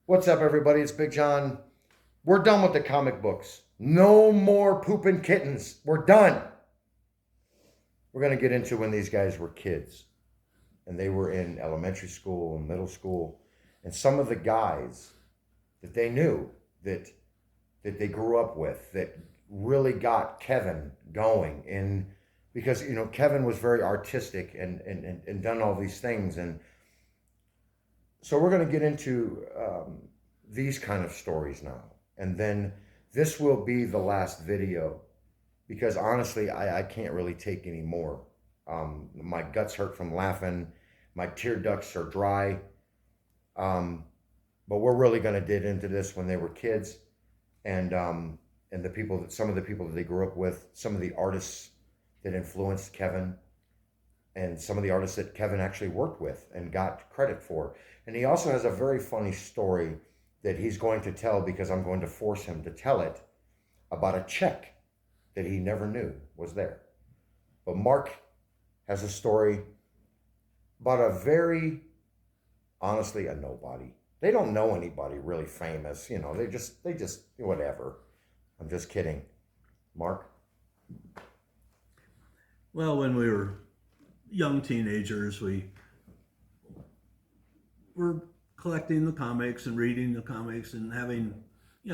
What's up, everybody? It's Big John. We're done with the comic books. No more pooping kittens. We're done. We're going to get into when these guys were kids and they were in elementary school and middle school, and some of the guys that they knew that they grew up with that really got Kevin going in, because Kevin was very artistic and done all these things. And so we're going to get into these kind of stories now. And then this will be the last video, because honestly, I can't really take any more. My guts hurt from laughing. My tear ducts are dry. But we're really going to get into this when they were kids, and the people that, some of the people that they grew up with, some of the artists that influenced Kevin, and some of the artists that Kevin actually worked with and got credit for. And he also has a very funny story that he's going to tell, because I'm going to force him to tell it, about a check that he never knew was there. But Mark has a story about a very, honestly, a nobody. They don't know anybody really famous, they just, whatever. I'm just kidding. Mark? Well, when we were young teenagers, we were collecting the comics and reading the comics and having,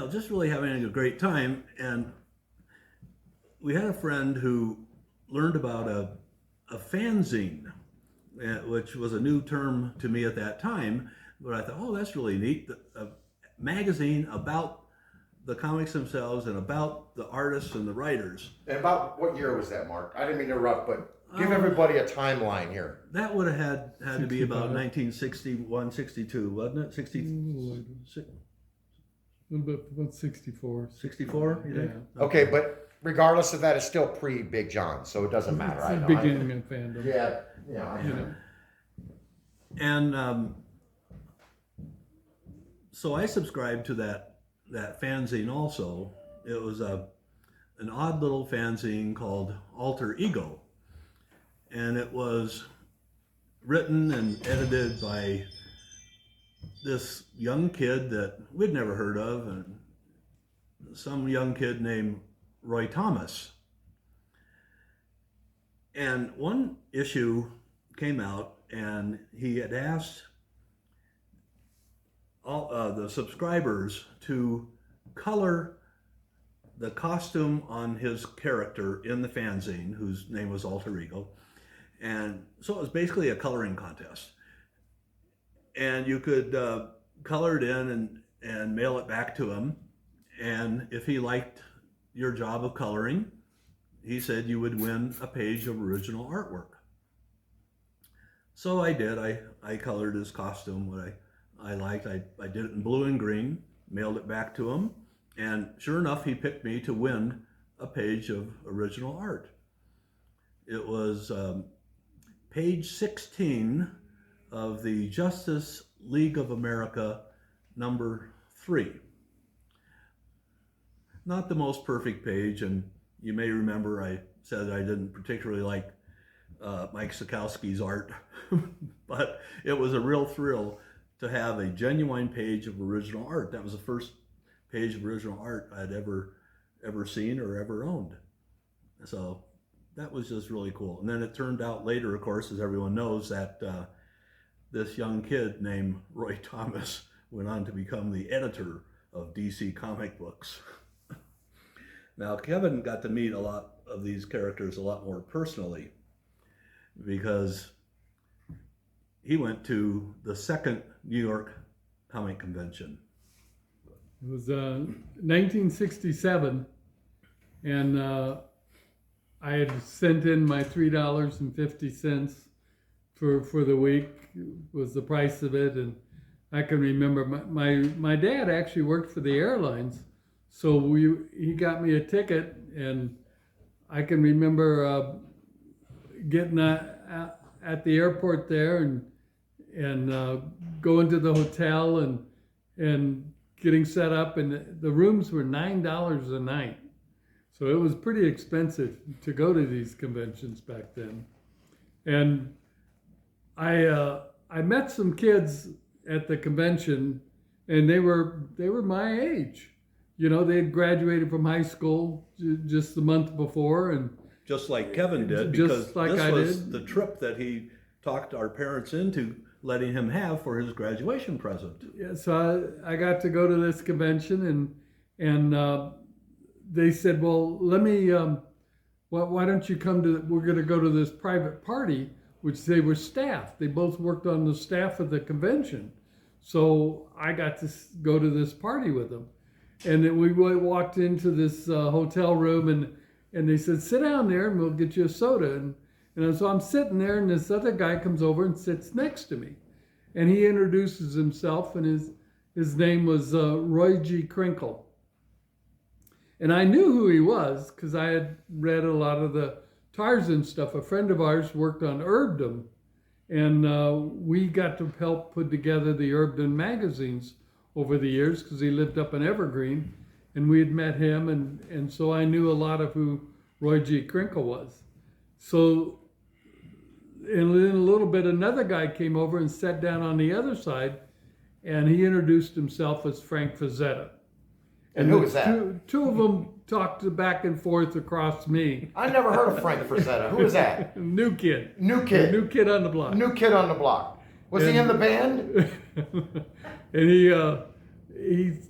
just really having a great time. And we had a friend who learned about a fanzine, which was a new term to me at that time. But I thought, oh, that's really neat. A magazine about the comics themselves and about the artists and the writers. And about what year was that, Mark? I didn't mean to interrupt, but give everybody a timeline here. That would have had to be about 1961, 62, wasn't it? 60, A little bit, about 64. 64, you think? Yeah. Okay, but regardless of that, it's still pre-Big John, so it doesn't matter. It's the beginning of fandom. Yeah. And so I subscribed to that fanzine also. It was an odd little fanzine called Alter Ego. And it was written and edited by this young kid that we'd never heard of, and some young kid named Roy Thomas. And one issue came out, and he had asked all the subscribers to color the costume on his character in the fanzine, whose name was Alter Ego. And so it was basically a coloring contest. And you could color it in and mail it back to him. And if he liked your job of coloring, he said you would win a page of original artwork. So I did. I colored his costume what I liked. I did it in blue and green, mailed it back to him. And sure enough, he picked me to win a page of original art. It was page 16 of the Justice League of America number 3. Not the most perfect page, and you may remember I said I didn't particularly like Mike Sikowski's art, but it was a real thrill to have a genuine page of original art. That was the first page of original art I'd ever seen or ever owned. So that was just really cool. And then it turned out later, of course, as everyone knows, that this young kid named Roy Thomas went on to become the editor of DC comic books. Now, Kevin got to meet a lot of these characters a lot more personally, because he went to the second New York Comic Convention. It was 1967, and I had sent in my $3.50 for the week, was the price of it. And I can remember my dad actually worked for the airlines, so he got me a ticket, and I can remember getting at the airport there and going to the hotel and getting set up, and the rooms were $9 a night. So it was pretty expensive to go to these conventions back then. And I met some kids at the convention, and they were my age. You know, they had graduated from high school just the month before, and just like Kevin did, Just because like this I was did. the trip that he talked our parents into letting him have for his graduation present. yeah, so I got to go to this convention, and they said, well, let me. Why don't you come to? We're going to go to this private party, which they were staff. They both worked on the staff of the convention, so I got to go to this party with them. And then we walked into this hotel room, and they said, sit down there and we'll get you a soda. And so I'm sitting there, and this other guy comes over and sits next to me. And he introduces himself, and his name was Roy G. Crinkle. And I knew who he was because I had read a lot of the Tarzan stuff. A friend of ours worked on Herbdom, and we got to help put together the Herbdom magazines over the years because he lived up in Evergreen, and we had met him, and so I knew a lot of who Roy G. Crinkle was. So, and then a little bit, another guy came over and sat down on the other side, and he introduced himself as Frank Frazetta. And who was that? Two of them talked back and forth across me. I never heard of Frank Frazetta. Who was that? New kid. New kid. New kid on the block. New kid on the block. Was he in the band? And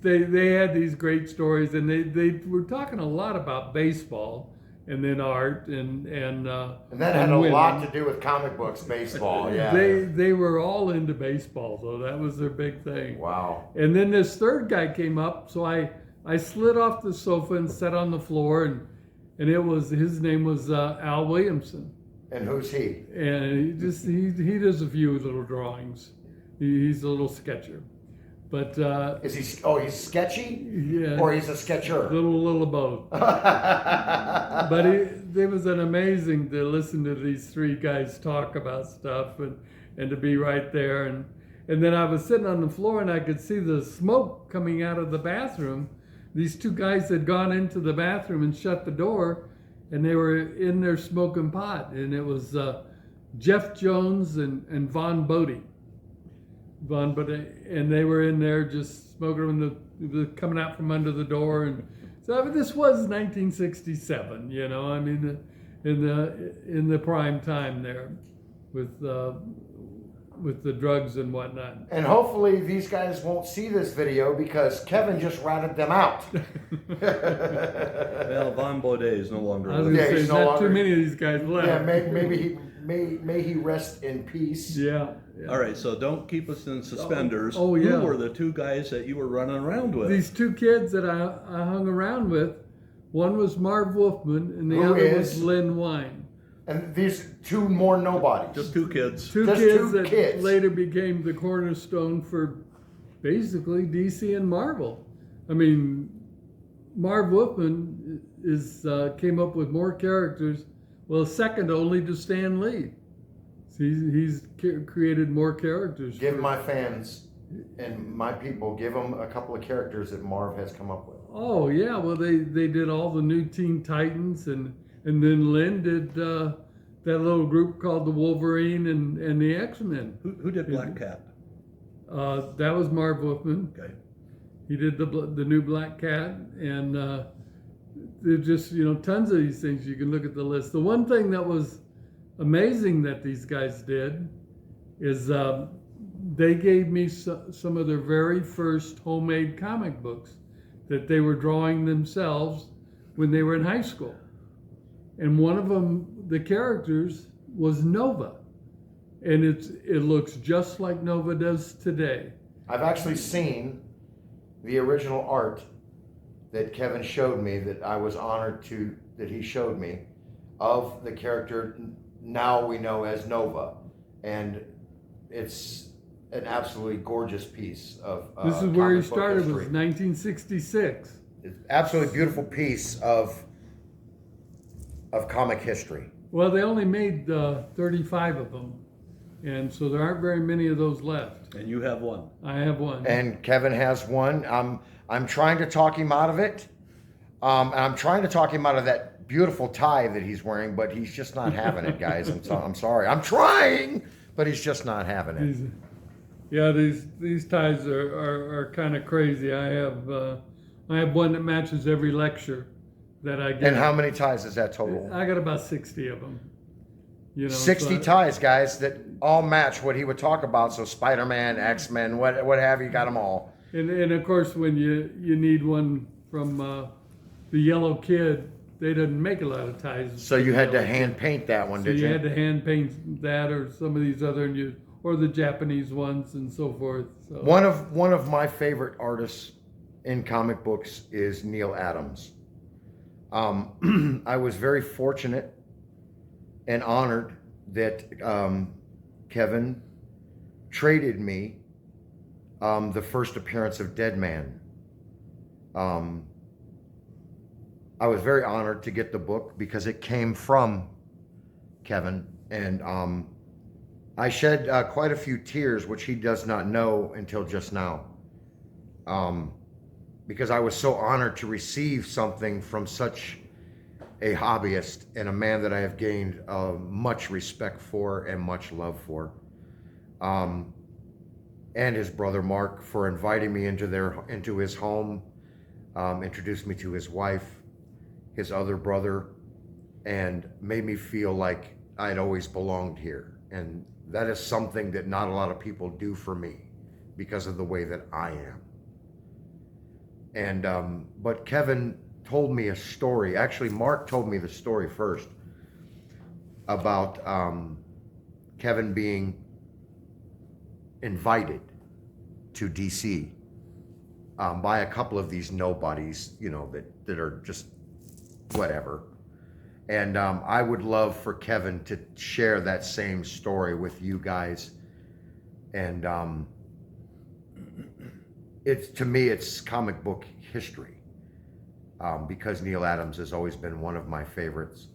they had these great stories, and they were talking a lot about baseball, and then art, and that had a lot to do with comic books, baseball. Yeah. They were all into baseball, though. That was their big thing. Wow. And then this third guy came up, so I slid off the sofa and sat on the floor, and his name was Al Williamson. And who's he? And he does a few little drawings. He's a little sketcher, but Is he? Oh, he's sketchy. yeah, Or he's a sketcher. little of both. But it was an amazing to listen to these three guys talk about stuff, and to be right there, and then I was sitting on the floor, and I could see the smoke coming out of the bathroom. These two guys had gone into the bathroom and shut the door, and they were in there smoking pot, and it was Jeff Jones and Von Bodie. And they were in there just smoking coming out from under the door, and so this was 1967. You know, I mean, in the prime time there, with the drugs and whatnot. And hopefully these guys won't see this video because Kevin just ratted them out. Well, Von Baudet is no longer I was with gonna us. say, he's there's no not longer- too many of these guys left. Yeah, may he rest in peace. Yeah. All right, so don't keep us in suspenders. Oh, yeah. Who were the two guys that you were running around with? These two kids that I hung around with, one was Marv Wolfman and the Who other is? was Lynn Wine. And these two more nobodies. Just two kids. Two Just kids two that kids. later became the cornerstone for basically DC and Marvel. I mean, Marv Wolfman came up with more characters, well, second only to Stan Lee. He's created more characters. Give my fans and my people, give them a couple of characters that Marv has come up with. Oh yeah, well they did all the new Teen Titans, and then Lynn did that little group called the Wolverine and the X-Men. Who did Black Cat? That was Marv Wolfman. Okay. He did the new Black Cat, and there's just tons of these things. You can look at the list. The one thing that was amazing that these guys did is they gave me some of their very first homemade comic books that they were drawing themselves when they were in high school. And one of them, the characters, was Nova. And it looks just like Nova does today. I've actually seen the original art that Kevin showed me, that I was honored that he showed me, of the character now we know as Nova. And it's an absolutely gorgeous piece of This is where he comic book started, was history. 1966. It's an absolutely beautiful piece of comic history. Well, they only made 35 of them. And so there aren't very many of those left. And you have one. I have one. And Kevin has one. I'm trying to talk him out of it. And I'm trying to talk him out of that beautiful tie that he's wearing, but he's just not having it, guys. I'm sorry. I'm trying, but he's just not having it. Yeah, these ties are kind of crazy. I have one that matches every lecture that I get. And how many ties is that total? I got about 60 of them. 60 ties, guys, that all match what he would talk about. So Spider-Man, X-Men, what have you, got them all. And of course, when you need one from the Yellow Kid, they didn't make a lot of ties. So you had to hand paint that one, did you? You had to hand paint that, or some of these other, or the Japanese ones and so forth. So. One of my favorite artists in comic books is Neil Adams. I was very fortunate and honored that Kevin traded me the first appearance of Dead Man. I was very honored to get the book because it came from Kevin, and I shed quite a few tears, which he does not know until just now, because I was so honored to receive something from such a hobbyist and a man that I have gained much respect for and much love for, and his brother Mark for inviting me into his home, introduced me to his wife, his other brother, and made me feel like I'd always belonged here. And that is something that not a lot of people do for me because of the way that I am. And but Kevin told me a story. Actually, Mark told me the story first about Kevin being invited to DC by a couple of these nobodies, that are just whatever. And I would love for Kevin to share that same story with you guys. And to me, it's comic book history, because Neil Adams has always been one of my favorites.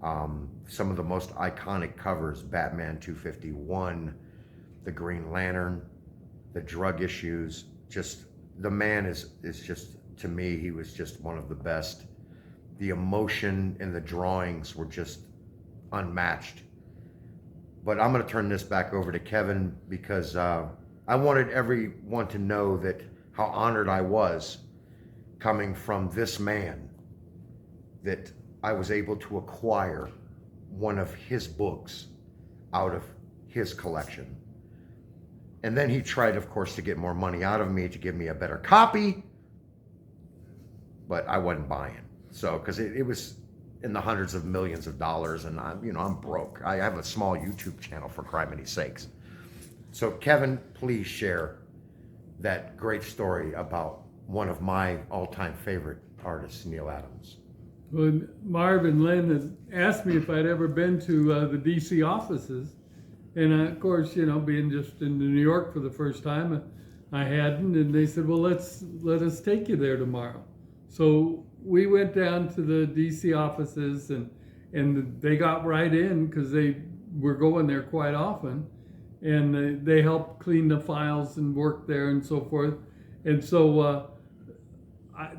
Some of the most iconic covers: Batman 251, the Green Lantern, the drug issues. Just the man is just, to me, he was just one of the best. The emotion in the drawings were just unmatched. But I'm going to turn this back over to Kevin because I wanted everyone to know that how honored I was coming from this man, that I was able to acquire one of his books out of his collection. And then he tried, of course, to get more money out of me to give me a better copy, but I wasn't buying. So, because it was in the hundreds of millions of dollars, and I'm broke. I have a small YouTube channel, for criminy sakes. So, Kevin, please share that great story about one of my all-time favorite artists, Neil Adams. When Marv and Lynn had asked me if I'd ever been to the DC offices, and of course, being just in New York for the first time, I hadn't, and they said, well, let us take you there tomorrow. So we went down to the DC offices, and they got right in because they were going there quite often, and they helped clean the files and work there and so forth. And so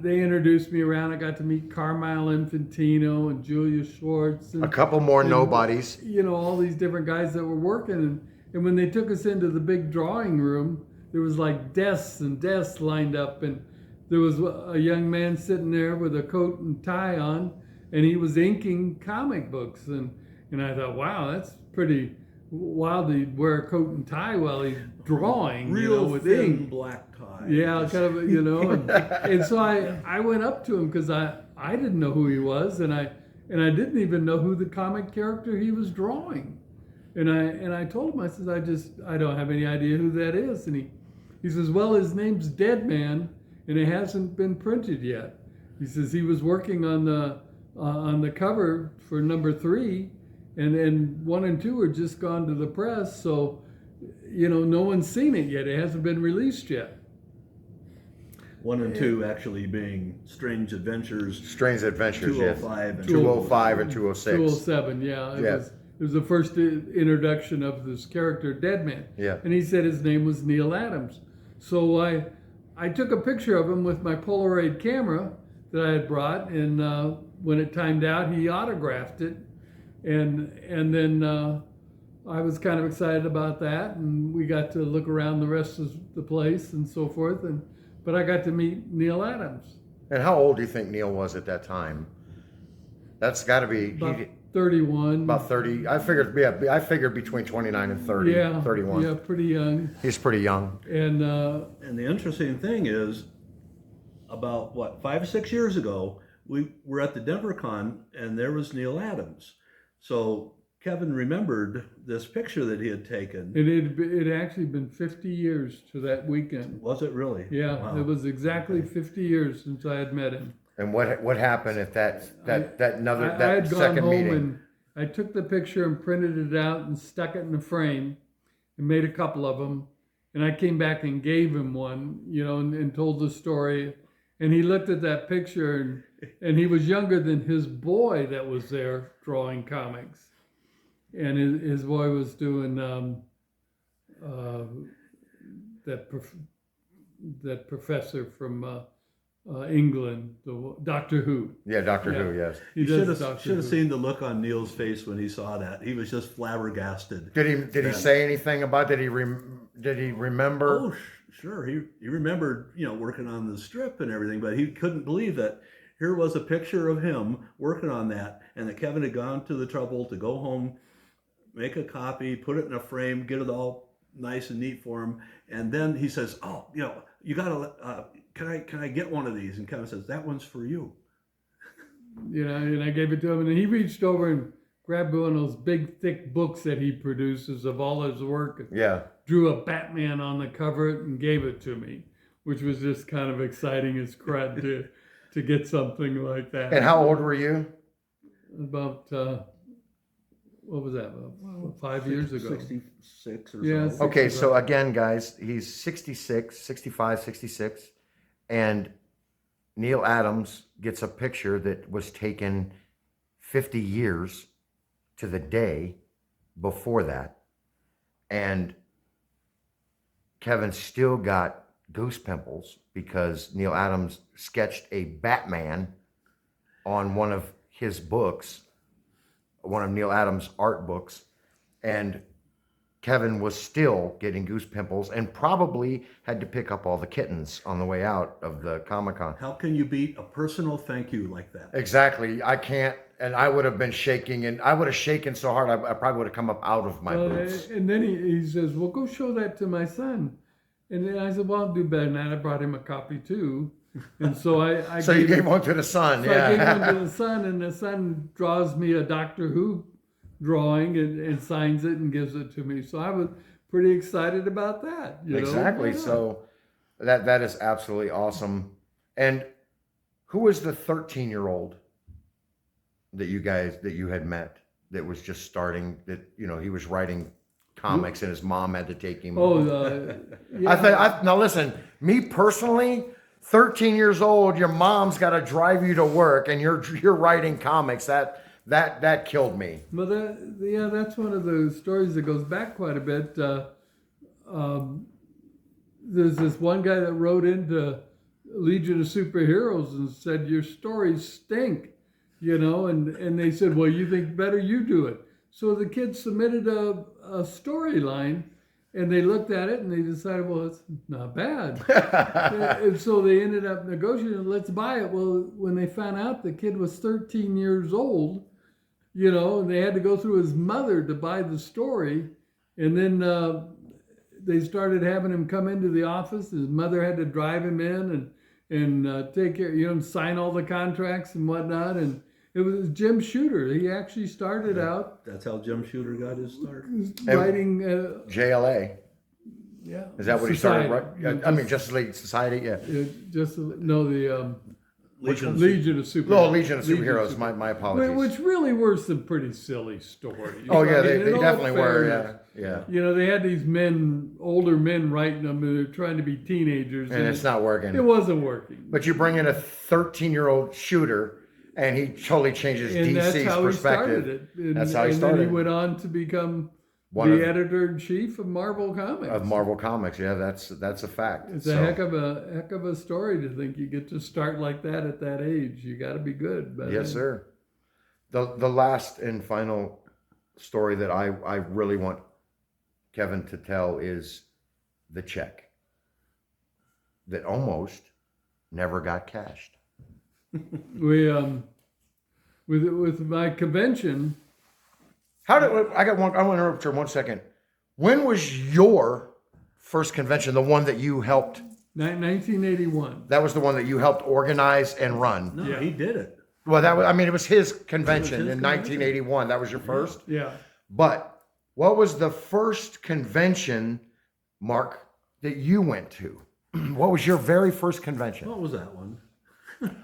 they introduced me around. I got to meet Carmine Infantino and Julia Schwartz. And, a couple more nobodies. All these different guys that were working. And when they took us into the big drawing room, there was like desks and desks lined up, and there was a young man sitting there with a coat and tie on, and he was inking comic books. And I thought, wow, that's pretty wild to wear a coat and tie while he's drawing. Real with thin ink. black tie. Yeah, kind of, and so I went up to him because I didn't know who he was, and I didn't even know who the comic character he was drawing. And I told him, I said, I don't have any idea who that is. And he says, well, his name's Dead Man, and it hasn't been printed yet. He says he was working on the cover for number 3, and 1 and 2 are just gone to the press, so no one's seen it yet. It hasn't been released yet. 1 and 2 actually being Strange Adventures. 205 yes. 205 and 206. 207, yeah. It was the first introduction of this character, Dead Man. Yeah. And he said his name was Neil Adams. So I took a picture of him with my Polaroid camera that I had brought, and when it timed out, he autographed it. And then I was kind of excited about that, and we got to look around the rest of the place and so forth. But I got to meet Neil Adams. And how old do you think Neil was at that time? That's got to be About 31. about 30. I figured between 29 and 30. Yeah, 31. Yeah, pretty young. He's pretty young. And the interesting thing is, about 5 or 6 years ago, we were at the Denver Con, and there was Neil Adams. So Kevin remembered this picture that he had taken. it had actually been 50 years to that weekend. Was it really? Yeah, Wow. it was exactly 50 years since I had met him. And what happened at that I had gone second home meeting? and I took the picture and printed it out and stuck it in a frame and made a couple of them. And I came back and gave him one, and told the story. And he looked at that picture and he was younger than his boy that was there drawing comics. And his boy was doing that professor from England, Doctor Who. Yeah, Doctor Who. Yes. He You does should Doctor have Who. seen the look on Neil's face when he saw that. He was just flabbergasted. Did he say anything about? Did he remember? Oh, sure. He remembered, working on the strip and everything, but he couldn't believe that here was a picture of him working on that, and that Kevin had gone to the trouble to go home, make a copy, put it in a frame, get it all nice and neat for him, and then he says, "Oh, you gotta, can I get one of these?" And Kevin says, "That one's for you." And I gave it to him, and he reached over and grabbed one of those big, thick books that he produces of all his work. Yeah. Drew a Batman on the cover and gave it to me, which was just kind of exciting as crud to get something like that. And how old were you? About what was that? About 5 years ago. 66 or Yeah, so. Okay, so again, guys, he's 66, 65, 66, and Neil Adams gets a picture that was taken 50 years to the day before that, and Kevin still got goose pimples because Neil Adams sketched a Batman on one of his books, one of Neil Adams' art books, and Kevin was still getting goose pimples and probably had to pick up all the kittens on the way out of the Comic-Con. How can you beat a personal thank you like that? Exactly. I can't, and I would have been shaking, and I would have shaken so hard I probably would have come up out of my boots. And then he says, "Well, go show that to my son." And then I said, "Well, I'll do better than that." I brought him a copy too. And so I So you gave one to the son, so yeah. I gave one to the son, and the son draws me a Doctor Who drawing and signs it and gives it to me. So I was pretty excited about that. Exactly. Yeah. So that is absolutely awesome. And who was the 13-year-old that you had met that was just starting, that he was writing comics and his mom had to take him? Yeah. Now listen, me personally, 13 years old, your mom's got to drive you to work and you're writing comics. That killed me. Well, that's one of those stories that goes back quite a bit. There's this one guy that wrote into Legion of Superheroes and said, "Your stories stink," and they said, "Well, you think better, you do it." So the kids submitted a storyline, and they looked at it and they decided, well, it's not bad. And so they ended up negotiating, let's buy it. Well, when they found out the kid was 13 years old, and they had to go through his mother to buy the story. And then they started having him come into the office. His mother had to drive him in and take care, sign all the contracts and whatnot. And it was Jim Shooter. He actually started out. That's how Jim Shooter got his start. Writing. JLA. Yeah. Is that what he started? Right? Justice League Society. Yeah. The Legion of Superheroes. No, Legion of Superheroes. My apologies. Which really were some pretty silly stories. Oh yeah, they in all definitely were. fairness, Yeah. They had these older men writing them, and they're trying to be teenagers, And it's not working. It wasn't working. But you bring in a 13-year-old shooter, and he totally changes And that's DC's how perspective. he started it. And, That's how he and started. then he went on to become One the of- editor-in-chief of Marvel Comics. Of Marvel Comics, yeah, that's a fact. It's a heck of a story to think you get to start like that at that age. You got to be good. But Yes, sir. The last and final story that I really want Kevin to tell is the check that almost never got cashed. We with my convention. How did I want to interrupt you 1 second. When was your first convention, the one that you helped? 1981. That was the one that you helped organize and run. No, Yeah. he did it. Well, it was his convention It was his in convention. 1981. That was your first? Yeah. But what was the first convention, Mark, that you went to? What was your very first convention? What was that one?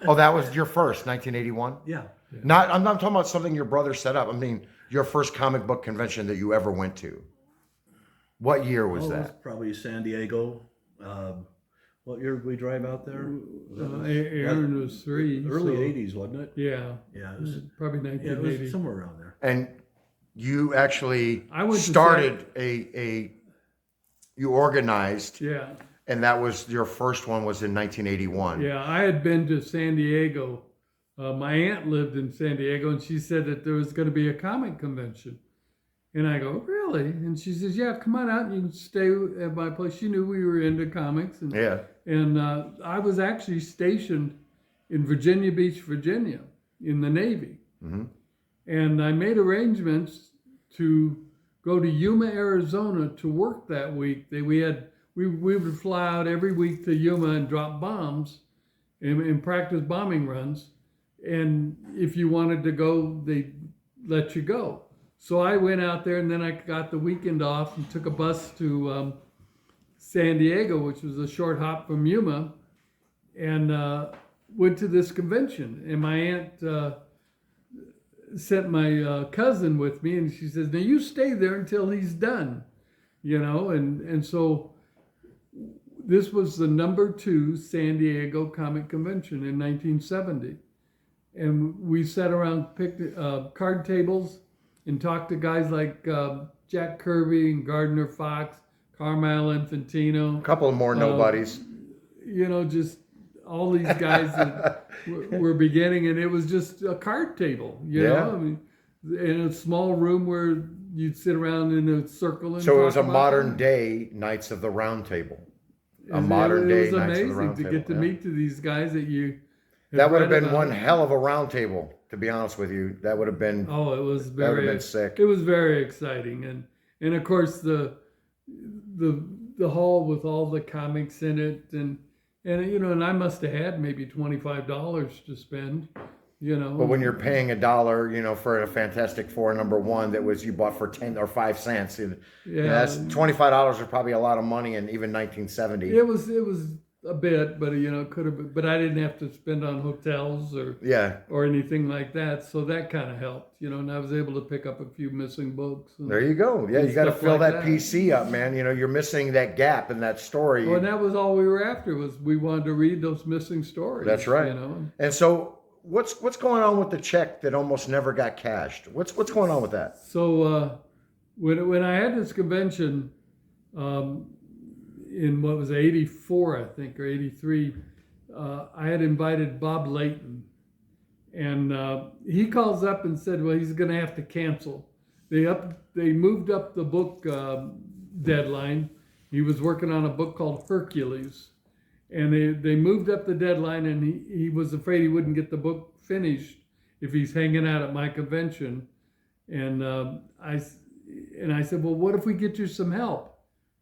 Oh, that was your first, 1981? Yeah. I'm not talking about something your brother set up. I mean, your first comic book convention that you ever went to. What year was It was that? probably San Diego. What year did we drive out there? Aaron was 3. Early so- 80s, wasn't it? Yeah. Yeah, it was, Probably yeah, it 1980. was somewhere around there. And you actually I went to started you organized, Yeah. and that was your first one was in 1981. Yeah. I had been to San Diego. My aunt lived in San Diego, and she said that there was going to be a comic convention. And I go, really? And she says, yeah, come on out and you can stay at my place. She knew we were into comics. And, Yeah. and I was actually stationed in Virginia Beach, Virginia, in the Navy. Mm-hmm. And I made arrangements to go to Yuma, Arizona to work that week. We would fly out every week to Yuma and drop bombs and practice bombing runs. And if you wanted to go, they let you go. So I went out there, and then I got the weekend off and took a bus to San Diego, which was a short hop from Yuma, and went to this convention. And my aunt sent my cousin with me, and she says, now you stay there until he's done, and so this was the #2 San Diego Comic Convention in 1970. And we sat around, picked card tables, and talked to guys like Jack Kirby and Gardner Fox, Carmine Infantino. A couple of more nobodies. Just all these guys that were beginning, and it was just a card table, you know? I mean, in a small room where you'd sit around in a circle and So it was a talk about modern them. day Knights of the Round Table. It was amazing to get to meet to these guys that you. That would have read been about. one hell of a round table, to be honest with you. That would have been. Oh, it was That would very. have been sick. It was very exciting, and of course the hall with all the comics in it, and and I must have had maybe $25 to spend, But when you're paying $1, for a Fantastic Four #1 that was you bought for 10 or 5 cents, that's $25 was probably a lot of money in even 1970. It was a bit, but could have. But I didn't have to spend on hotels or anything like that, so that kind of helped, and I was able to pick up a few missing books. There you go. Yeah, and you got to stuff fill like that PC up, man. You're missing that gap in that story. Well, and that was all we were after, was we wanted to read those missing stories. That's right. And so, what's going on with the check that almost never got cashed? What's going on with that? So when I had this convention in what was 84, I think, or 83, I had invited Bob Layton, and he calls up and said, well, he's going to have to cancel. They moved up the book deadline. He was working on a book called Hercules, and they moved up the deadline, and he was afraid he wouldn't get the book finished if he's hanging out at my convention. And I said, well, what if we get you some help?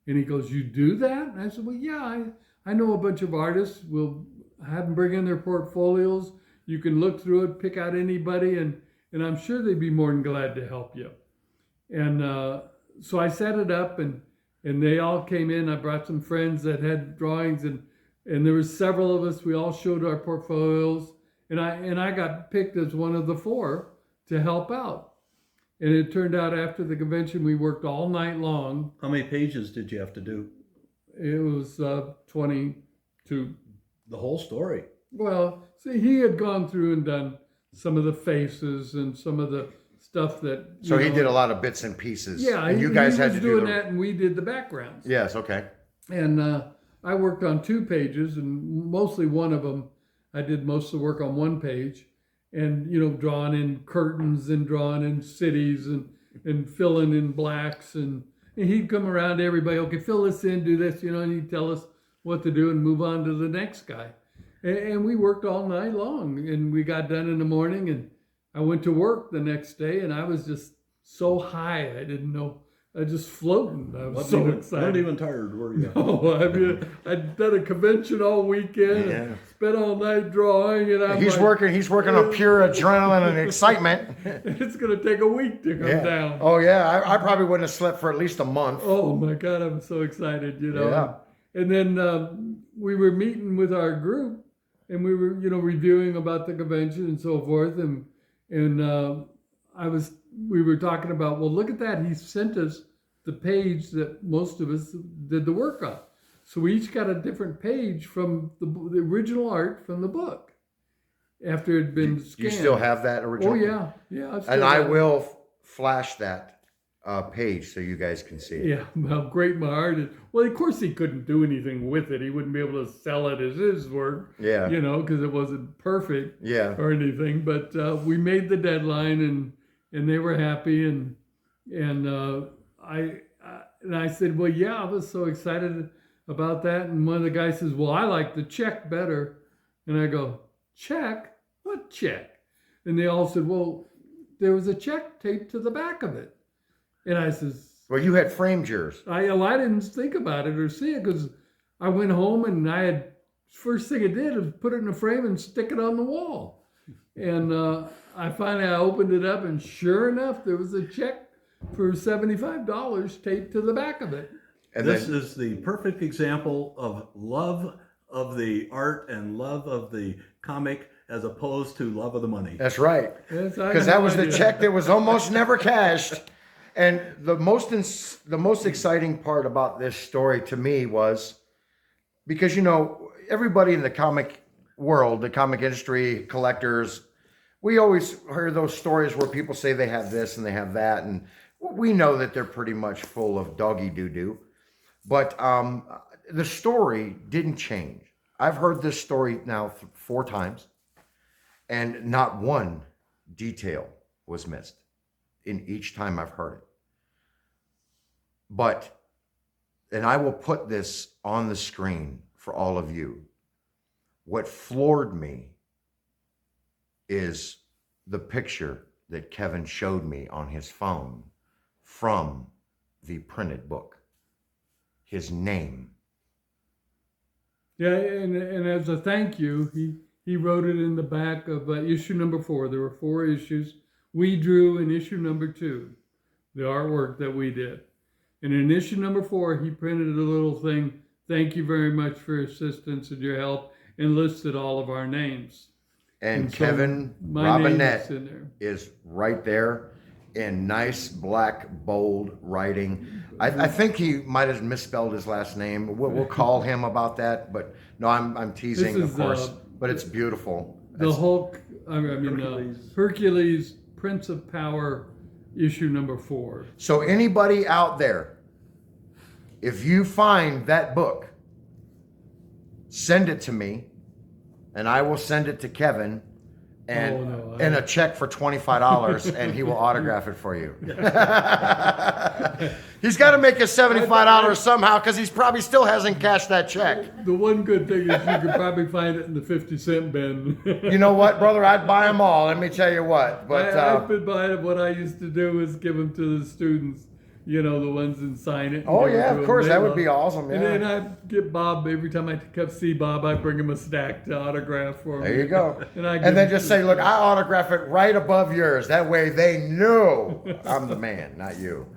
And he goes, you do that? And I said, well, yeah, I know a bunch of artists. We'll have them bring in their portfolios. You can look through it, pick out anybody, and I'm sure they'd be more than glad to help you. And so I set it up, and they all came in. I brought some friends that had drawings, and there was several of us. We all showed our portfolios, and I got picked as one of the 4 to help out. And it turned out after the convention, we worked all night long. How many pages did you have to do? It was 22. The whole story. Well, see, he had gone through and done some of the faces and some of the stuff that. So he did a lot of bits and pieces. Yeah, and you guys had to do that, and we did the backgrounds. Yes, okay. And I worked on 2 pages, and mostly one of them, I did most of the work on 1 page. And, drawing in curtains and drawing in cities and and filling in blacks, and he'd come around to everybody, okay, fill this in, do this, and he'd tell us what to do and move on to the next guy. And we worked all night long, and we got done in the morning, and I went to work the next day, and I was just so high, I didn't know. I was just floating. I was so excited. Not even tired, were you? No, I mean, I'd done a convention all weekend and spent all night drawing, and he's working on pure adrenaline and excitement. It's going to take a week to come down. Oh yeah, I probably wouldn't have slept for at least a month. Oh my God, I'm so excited, Yeah. And then we were meeting with our group, and we were, reviewing about the convention and so forth, and we were talking about, well, look at that. He sent us the page that most of us did the work on. So we each got a different page from the original art from the book after it had been scanned. You still have that original? Oh, yeah. Yeah. And I will flash that page so you guys can see it. Yeah, how great my art is. Well, of course he couldn't do anything with it. He wouldn't be able to sell it as his work. Yeah. Because it wasn't perfect. Yeah. Or anything. But we made the deadline, and they were happy, and I said, well, yeah, I was so excited about that. And one of the guys says, well, I like the check better. And I go, check? What check? And they all said, well, there was a check taped to the back of it. And I says, well, you had framed yours. I didn't think about it or see it, because I went home and first thing I did was put it in a frame and stick it on the wall. And I opened it up, and sure enough, there was a check for $75 taped to the back of it. And this is the perfect example of love of the art and love of the comic as opposed to love of the money. That's right. Because that was the check that was almost never cashed. And the most exciting part about this story to me was because, everybody in the comic world, the comic industry, collectors, we always hear those stories where people say they have this and they have that. And we know that they're pretty much full of doggy doo-doo. But the story didn't change. I've heard this story now 4 times, and not one detail was missed in each time I've heard it. And I will put this on the screen for all of you. What floored me is the picture that Kevin showed me on his phone from the printed book. His name. Yeah, and as a thank you, he wrote it in the back of issue number 4. There were 4 issues. We drew in issue number 2, the artwork that we did. And in issue number 4, he printed a little thing, thank you very much for your assistance and your help, and listed all of our names. And Kevin Robinette is right there in nice black bold writing. I think he might have misspelled his last name. We'll call him about that, but no, I'm teasing, of course. But it's beautiful. The Hulk, Hercules, Prince of Power, issue number 4. So anybody out there, if you find that book, send it to me, and I will send it to Kevin, and a check for $25, and he will autograph it for you. He's got to make his $75 somehow, because he probably still hasn't cashed that check. The one good thing is you could probably find it in the 50-cent bin. You know what, brother? I'd buy them all. Let me tell you what. But I've been buying them. What I used to do is give them to the students. The ones and sign it. Oh, yeah, of course. That would be awesome. Yeah. And then I'd get Bob, every time I come see Bob, I'd bring him a stack to autograph for him. There you go. and then just say, look, I autograph it right above yours. That way they know I'm the man, not you.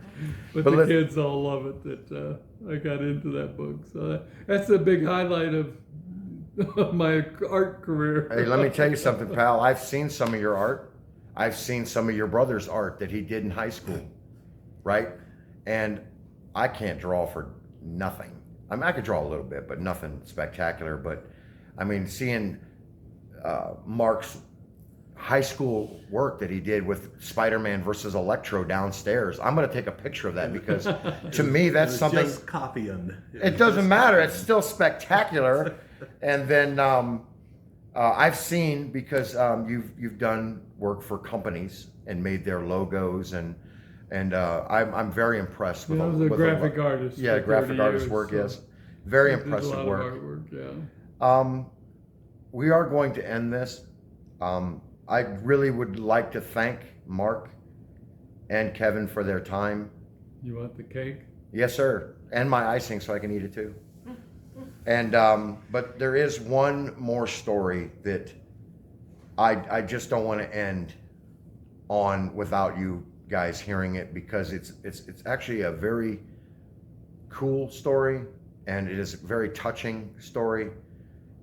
But the kids all love it that I got into that book. So that's a big highlight of my art career. Hey, let me tell you something, pal. I've seen some of your art. I've seen some of your brother's art that he did in high school, right? And I can't draw for nothing. I mean, I could draw a little bit, but nothing spectacular. But I mean, seeing Mark's high school work that he did with Spider-Man versus Electro downstairs, I'm going to take a picture of that, because to me, that's something. Just copying. It doesn't matter. It's still spectacular. And then I've seen, because you've done work for companies and made their logos, and And I'm very impressed with I was a with graphic artist. Yeah, for graphic 30 artist years, work. so Yes, very I did a impressive lot work. of artwork, yeah. We are going to end this. I really would like to thank Mark and Kevin for their time. You want the cake? Yes, sir, and my icing so I can eat it too. And but there is one more story that I just don't want to end on without you guys hearing it, because it's actually a very cool story, and it is a very touching story,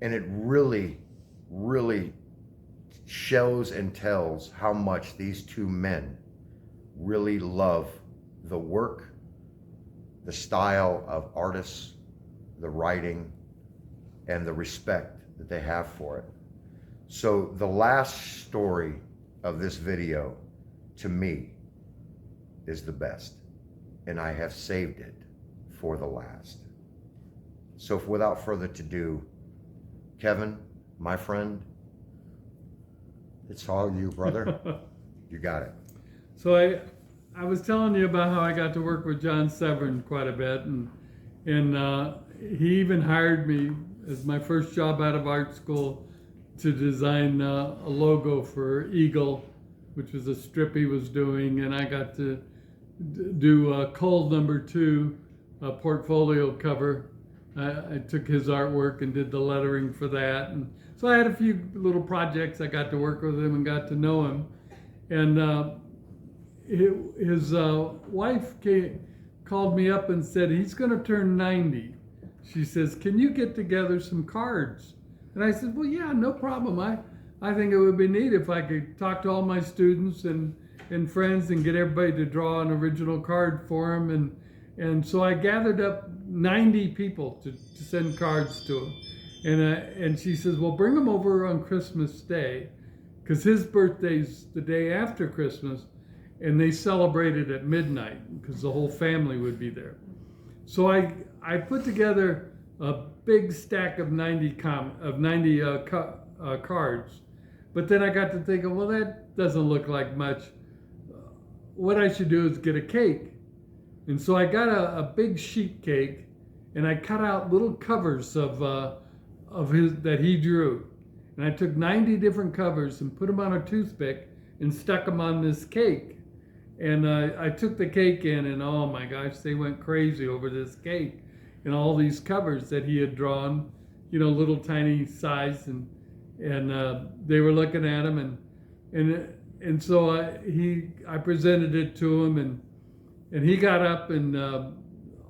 and it really shows and tells how much these two men really love the work, the style of artists, the writing, and the respect that they have for it. So the last story of this video, to me, is the best, and I have saved it for the last. So without further ado, Kevin, my friend, it's all you, brother. You got it. So I was telling you about how I got to work with John Severin quite a bit, and he even hired me as my first job out of art school to design a logo for Eagle, which was a strip he was doing, and I got to do Cold #2, a portfolio cover. I took his artwork and did the lettering for that, and so I had a few little projects. I got to work with him and got to know him, and his wife called me up and said he's going to turn 90. She says, "Can you get together some cards?" And I said, "Well, yeah, no problem. I think it would be neat if I could talk to all my students and friends and get everybody to draw an original card for him." And so I gathered up 90 people to send cards to him. And she says, "Well, bring them over on Christmas Day, because his birthday's the day after Christmas, and they celebrated at midnight because the whole family would be there." So I put together a big stack of 90 cards, but then I got to thinking, well, that doesn't look like much. What I should do is get a cake. And so I got a big sheet cake, and I cut out little covers of his that he drew. And I took 90 different covers and put them on a toothpick and stuck them on this cake. And I took the cake in, and oh my gosh, they went crazy over this cake and all these covers that he had drawn, little tiny size, and they were looking at him, and so I presented it to him, and he got up, and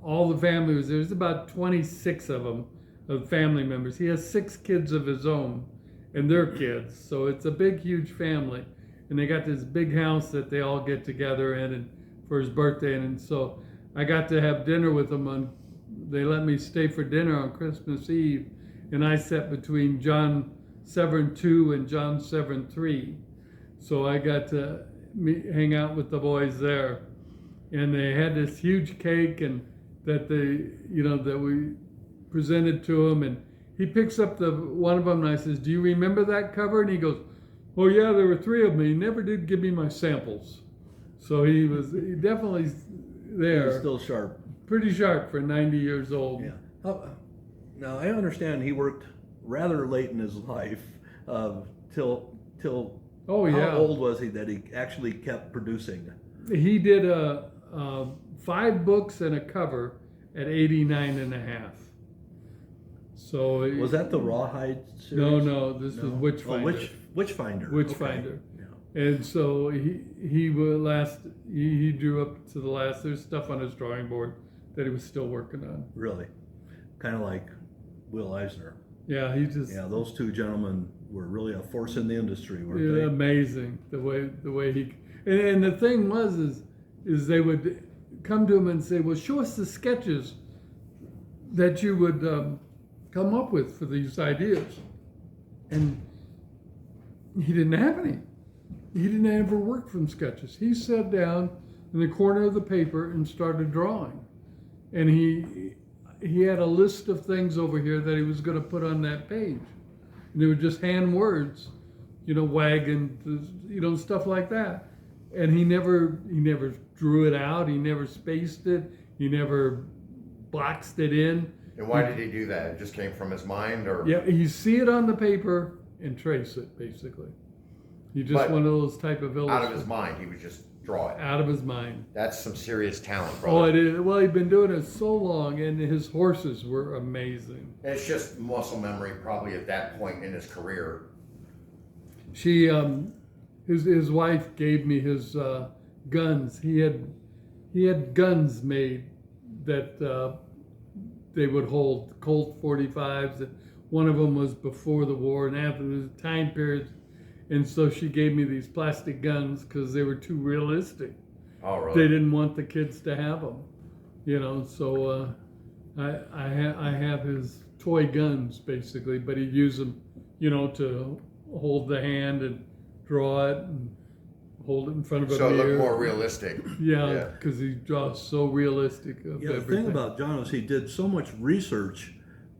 all the family was there. There's about 26 of them, of family members. He has 6 kids of his own and their kids, so it's a big, huge family. And they got this big house that they all get together in and for his birthday. And so I got to have dinner with them they let me stay for dinner on Christmas Eve. And I sat between John Severin 2 and John Severin 3. So I got to hang out with the boys there. And they had this huge cake and that we presented to him. And he picks up one of them, and I says, "Do you remember that cover?" And he goes, "Oh yeah, there were 3 of them. He never did give me my samples." So he definitely there. He's still sharp. Pretty sharp for 90 years old. Yeah. Now I understand he worked rather late in his life, till. Oh yeah. How old was he that he actually kept producing? He did 5 books and a cover at 89 and a half. So Was that the Rawhide series? No, this was Witchfinder. Witchfinder. Witchfinder. Okay. Yeah. And so he drew up to the last. There's stuff on his drawing board that he was still working on. Really, kind of like Will Eisner. Yeah, Yeah, those 2 gentlemen were really a force in the industry, weren't they? Amazing the way he. And the thing is they would come to him and say, "Well, show us the sketches that you would come up with for these ideas," and he didn't have any. He didn't ever work from sketches. He sat down in the corner of the paper and started drawing. And he had a list of things over here that he was going to put on that page. And they were just hand words, wagon, stuff like that. and he never drew it out. He never spaced it. He never boxed it in. And why did he do that? It just came from his mind, or Yeah, you see it on the paper and trace it, basically. He just But one of those type of out illustrators. of his mind, he would just draw it. Out of his mind. That's some serious talent, Oh, brother. it is. Well, he'd been doing it so long, and his horses were amazing. And it's just muscle memory, probably at that point in his career. She, his wife gave me his guns. He had guns made that they would hold Colt 45s. One of them was before the war and after the time period. And so she gave me these plastic guns because they were too realistic. Oh, They really? didn't want the kids to have them, you know. So I have his toy guns basically, but he'd use them, you know, to hold the hand and draw it and hold it in front of a So it mirror. looked more realistic. Yeah, because he draws so realistic of Yeah, the everything. thing about John is he did so much research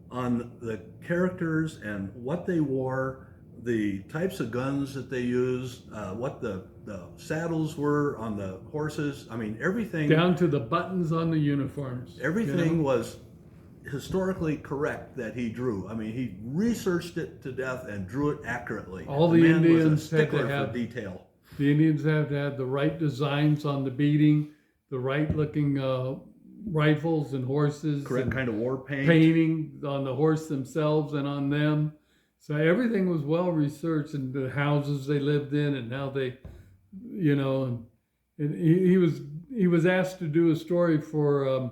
on the characters and what they wore, the types of guns that they used, what the saddles were on the horses. I mean, everything. Down to the buttons on the uniforms. Everything you know? was historically correct that he drew. I mean, he researched it to death and drew it accurately. All the man was a Indians had to stickler have- for detail. The Indians have to have the right designs on the beading, the right looking rifles and horses. Correct and kind of war paint. painting on the horse themselves and on them. So everything was well researched, and the houses they lived in and how they, you know, and he was asked to do a story for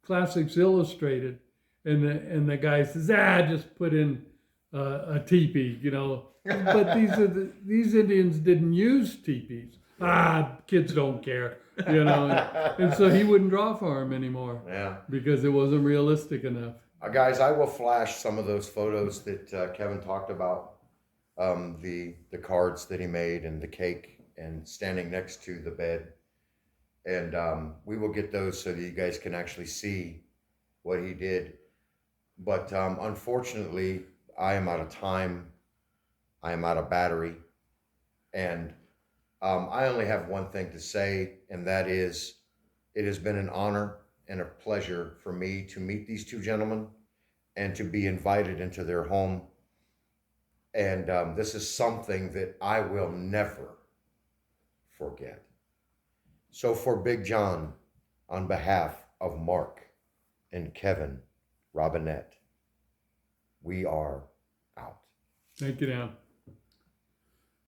Classics Illustrated, and the guy says, just put in a teepee, you know. But these Indians didn't use teepees. Kids don't care, you know. And so he wouldn't draw for him anymore Yeah. because it wasn't realistic enough. Guys, I will flash some of those photos that Kevin talked about, the cards that he made and the cake and standing next to the bed. And we will get those so that you guys can actually see what he did. But unfortunately, I am out of time. I am out of battery. And I only have one thing to say, and that is, it has been an honor and a pleasure for me to meet these two gentlemen and to be invited into their home. And this is something that I will never forget. So for Big John, on behalf of Mark and Kevin Robinette, we are out. Thank you, now.